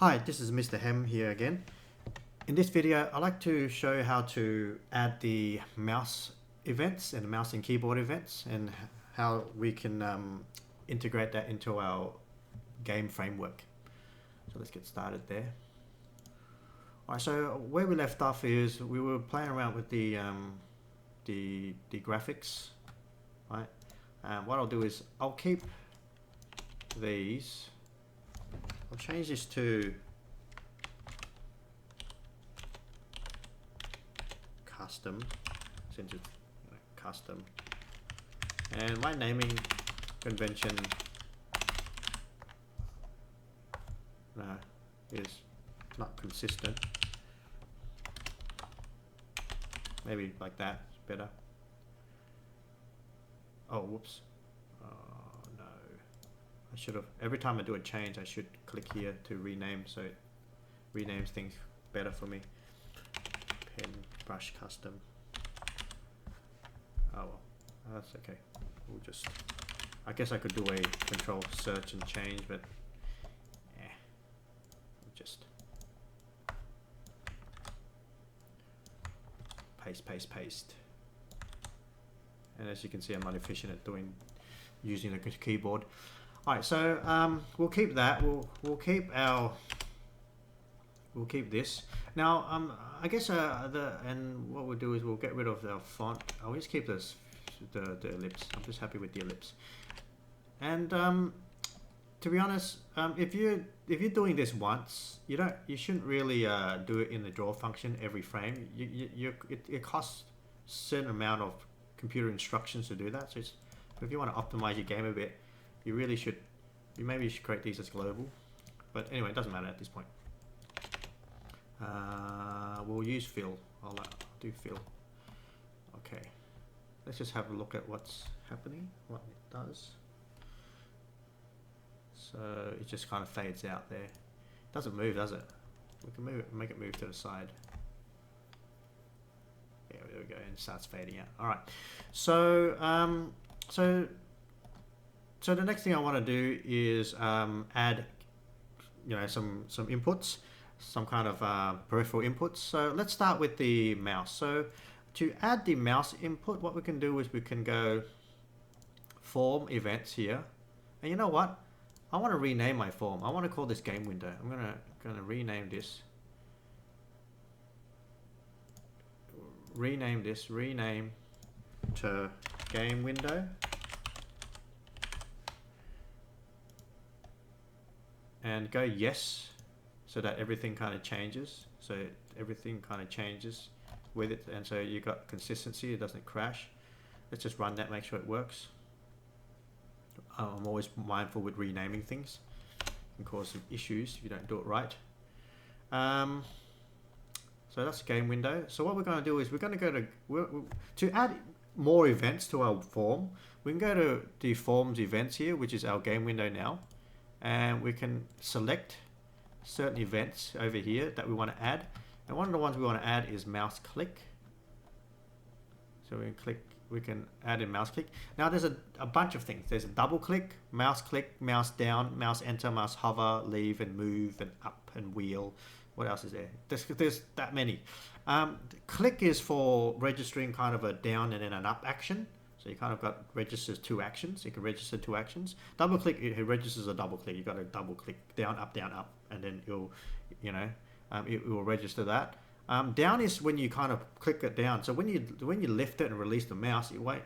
Hi, this is Mr. Hem here again. In this video, I'd like to show you how to add the mouse events and mouse and keyboard events and how we can integrate that into our game framework. So let's get started there. Alright, so where we left off is we were playing around with the graphics, right? What I'll do is I'll keep these. I'll change this to custom, since it's custom, and my naming convention is not consistent. Maybe like that is better. Oh, whoops. No. I should have, every time I do a change, I should click here to rename, so it renames things better for me. Pen, brush, custom. Oh well, that's okay. We'll just, I guess I could do a control search and change, but we'll just paste. And as you can see, I'm not efficient at using the keyboard. Alright, so we'll keep that. We'll keep this. Now I guess and what we'll do is we'll get rid of our font. I'll just keep this the ellipse. I'm just happy with the ellipse. And to be honest, if you're doing this once, you shouldn't really do it in the draw function every frame. It costs a certain amount of computer instructions to do that. So if you want to optimize your game a bit, you maybe should create these as global. But anyway, it doesn't matter at this point. We'll use fill. I'll do fill. Okay. Let's just have a look at what's happening, what it does. So it just kind of fades out there. It doesn't move, does it? We can make it move to the side. Yeah, there we go, and it starts fading out. All right. So so the next thing I want to do is add, some inputs, some kind of peripheral inputs. So let's start with the mouse. So to add the mouse input, what we can do is we can go form events here, and you know what? I want to rename my form. I want to call this game window. I'm gonna rename this. Rename to game window. And go yes, so that everything kind of changes. So everything kind of changes with it, and so you got consistency. It doesn't crash. Let's just run that, make sure it works. I'm always mindful with renaming things. It can cause some issues if you don't do it right. So that's the game window. So what we're going to do is we're going to go to add more events to our form. We can go to the forms events here, which is our game window now. And we can select certain events over here that we want to add. And one of the ones we want to add is mouse click. So we can add in mouse click. Now there's a bunch of things. There's a double click, mouse down, mouse enter, mouse hover, leave and move and up and wheel. What else is there? There's that many. Click is for registering kind of a down and then an up action. So you kind of got registers two actions. You can register two actions. Double click, it registers a double click. You got to double click down, up, and then it will register that. Down is when you kind of click it down. So when you lift it and release the mouse, it won't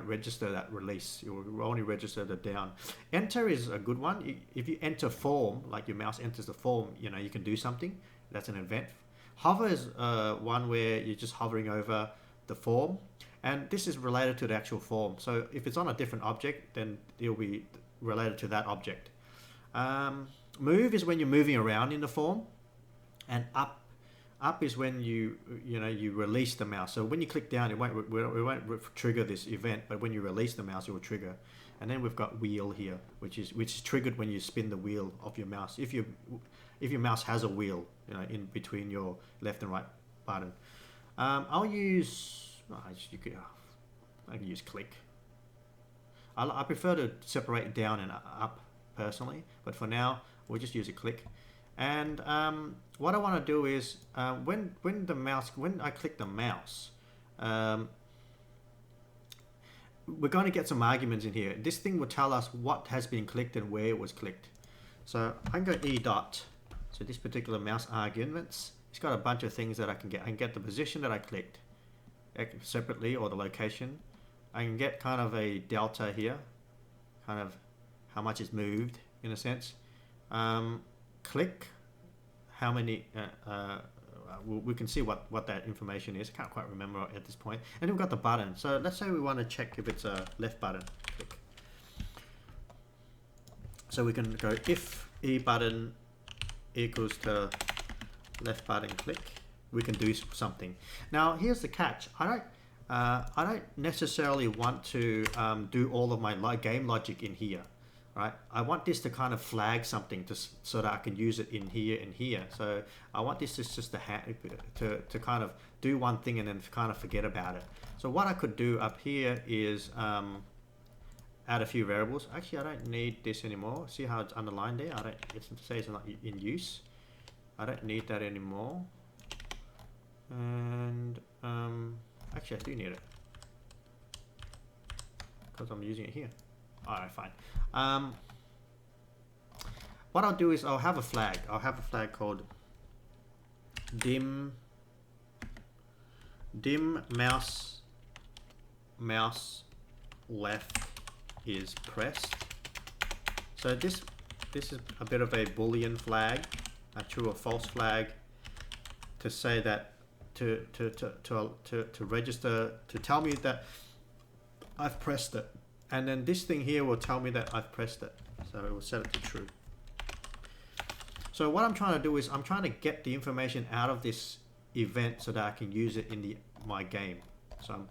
register that release. It will only register the down. Enter is a good one. If you enter form, like your mouse enters the form, you can do something. That's an event. Hover is one where you're just hovering over the form. And this is related to the actual form. So if it's on a different object, then it'll be related to that object. Move is when you're moving around in the form. And up is when you release the mouse. So when you click down, it won't trigger this event, but when you release the mouse, it will trigger. And then we've got wheel here, which is triggered when you spin the wheel of your mouse. If your mouse has a wheel, in between your left and right button. I'll use. I can use click. I prefer to separate down and up personally, but for now we'll just use a click. And what I want to do is when I click the mouse, we're going to get some arguments in here. This thing will tell us what has been clicked and where it was clicked. So I can go e dot. So this particular mouse arguments, it's got a bunch of things that I can get. I can get the position that I clicked separately, or the location. I can get kind of a delta here, kind of how much is moved in a sense. Click, how many, we can see what that information is. I can't quite remember at this point. And then we've got the button. So let's say we want to check if it's a left button. Click. So we can go if e button equals to left button click. We can do something. Now here's the catch. I don't necessarily want to do all of my game logic in here. Right, I want this to kind of flag something so that I can use it in here and here. So I want this just to kind of do one thing and then kind of forget about it. So what I could do up here is add a few variables. Actually, I don't need this anymore. See how it's underlined there? It says it's not in use. I don't need that anymore. And actually, I do need it because I'm using it here. Alright, fine. What I'll do is I'll have a flag. I'll have a flag called dim mouse left is pressed. So this is a bit of a Boolean flag, a true or false flag, to say that to register, to tell me that I've pressed it. And then this thing here will tell me that I've pressed it. So it will set it to true. So what I'm trying to do is I'm trying to get the information out of this event so that I can use it in my game. So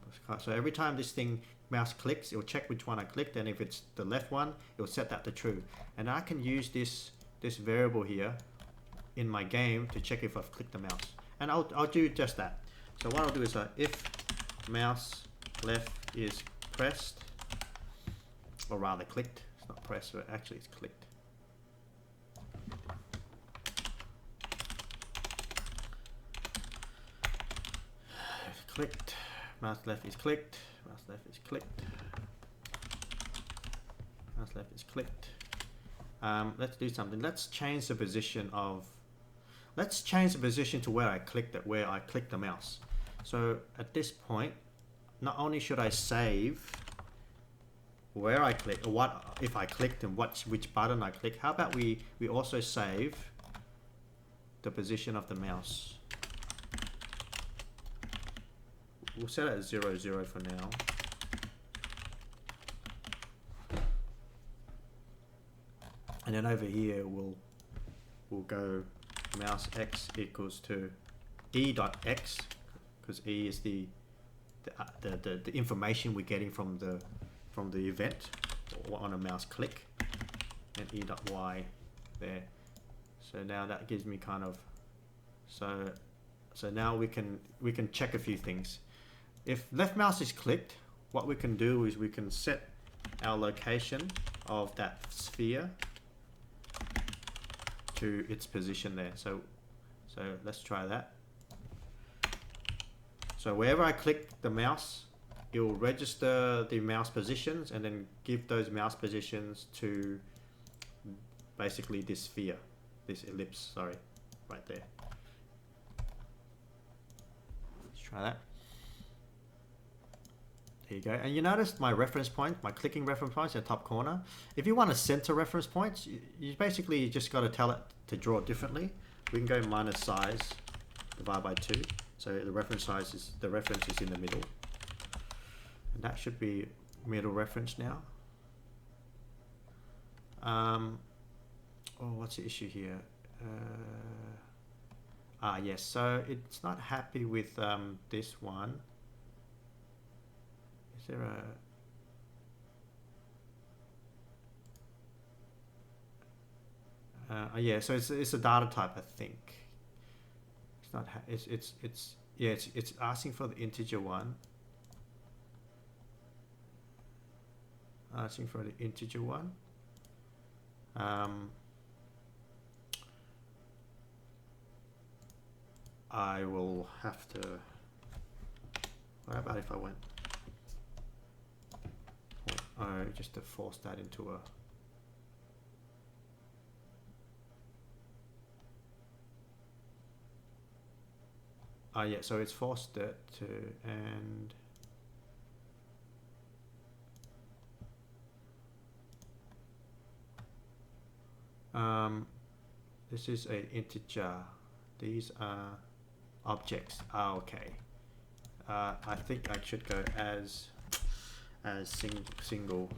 every time this thing mouse clicks, it will check which one I clicked, and if it's the left one, it will set that to true. And I can use this variable here in my game to check if I've clicked the mouse. And I'll do just that. So what I'll do is if mouse left is pressed, or rather clicked. It's not pressed, but actually it's clicked. It's clicked. Mouse left is clicked. Mouse left is clicked. Mouse left is clicked. Let's do something. Let's change the position to where I clicked it, where I clicked the mouse. So at this point, not only should I save where I click, or what if I clicked and which button I click. How about we also save the position of the mouse. We'll set it as 0, 0 for now. And then over here we'll go mouse x equals to e dot x, because e is the information we're getting from the event on a mouse click, and e dot y there. So now that gives me kind of, so now we can check a few things. If left mouse is clicked, what we can do is we can set our location of that sphere to its position there. So let's try that. So wherever I click the mouse, it will register the mouse positions and then give those mouse positions to basically this sphere, this ellipse, sorry, right there. Let's try that. There you go. And you notice my reference point, my clicking reference points in the top corner. If you want to center reference points, you basically just got to tell it to draw it differently. We can go minus size, divide by 2. So the reference is in the middle. And that should be middle reference now. Oh, what's the issue here? Yes, so it's not happy with this one. Is there a... yeah, so it's a data type, I think. It's not. It's asking for the integer one. Asking for the integer one. I will have to, what about if I went, oh, just to force that into a, oh yeah, so it's forced it to, and this is an integer. These are objects. Ah, okay. I think I should go as single.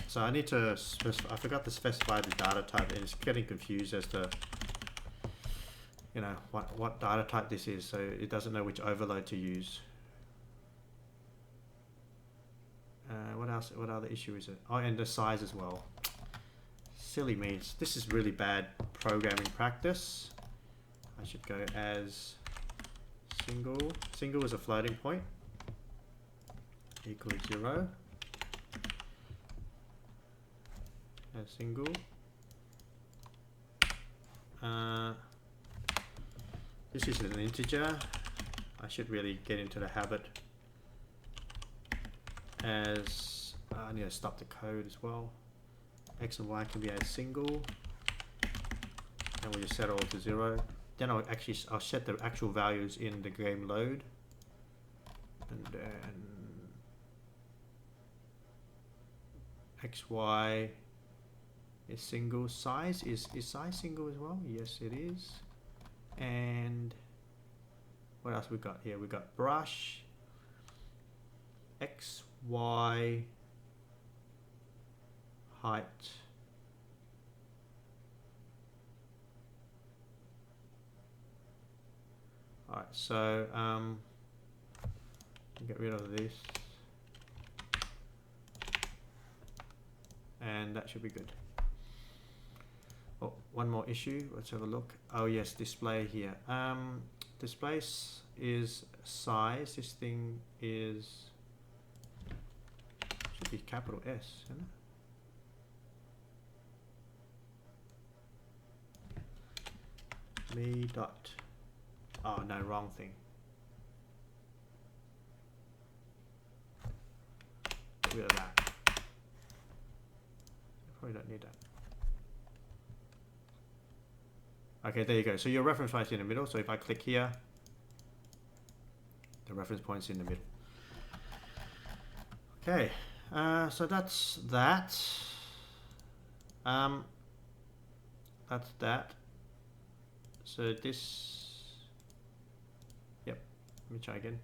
So I need to specify, I forgot to specify the data type, and it's getting confused as to, you know, what data type this is, so it doesn't know which overload to use. What else? What other issue is it? Oh, and the size as well. Silly me. This is really bad programming practice. I should go as single. Single is a floating point. Equals 0. As single. This is an integer. I should really get into the habit. As I need to stop the code as well. X and Y can be as single, and we'll just set it all to 0. Then I'll set the actual values in the game load, and then X, Y is single. Size is size single as well? Yes, it is. And what else we got here? We got brush, X, Y, height, alright, so get rid of this, and that should be good. Oh, one more issue, let's have a look. Oh yes, display here. Display is size. This thing is, should be capital S, isn't it? Me dot, oh no, wrong thing. Get rid of that. Probably don't need that. Okay, there you go. So your reference point's in the middle. So if I click here, the reference point's in the middle. Okay, so that's that. That's that. So this, yep, let me try again.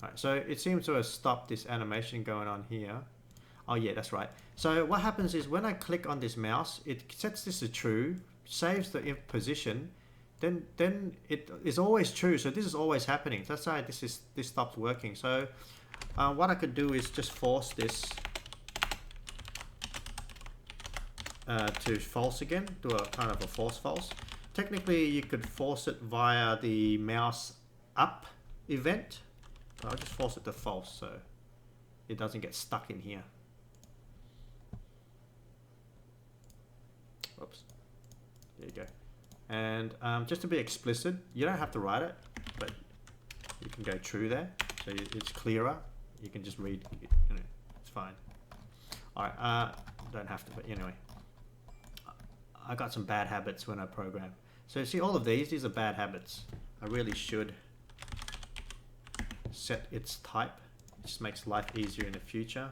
Alright, so it seems to have stopped this animation going on here. Oh yeah, that's right. So what happens is when I click on this mouse, it sets this to true, saves the position, then it is always true. So this is always happening. That's why this stops working. So what I could do is just force this to false again, do a kind of a force false. Technically you could force it via the mouse up event, but I'll just force it to false so it doesn't get stuck in here. Oops, there you go. And just to be explicit, you don't have to write it, but you can go true there, so it's clearer. You can just read, you know, it's fine. Alright, don't have to, but anyway. I got some bad habits when I program. So see all of these are bad habits. I really should set its type. It just makes life easier in the future.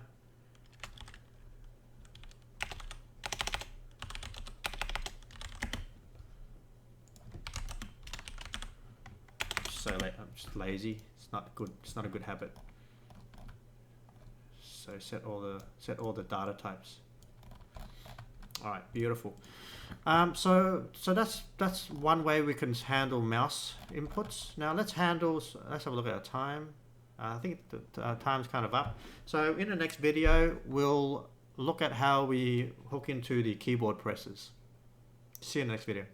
So I'm just lazy. It's not good. It's not a good habit. So set all the data types. All right, beautiful. So that's one way we can handle mouse inputs. Now let's have a look at our time. I think the time's kind of up. So in the next video, we'll look at how we hook into the keyboard presses. See you in the next video.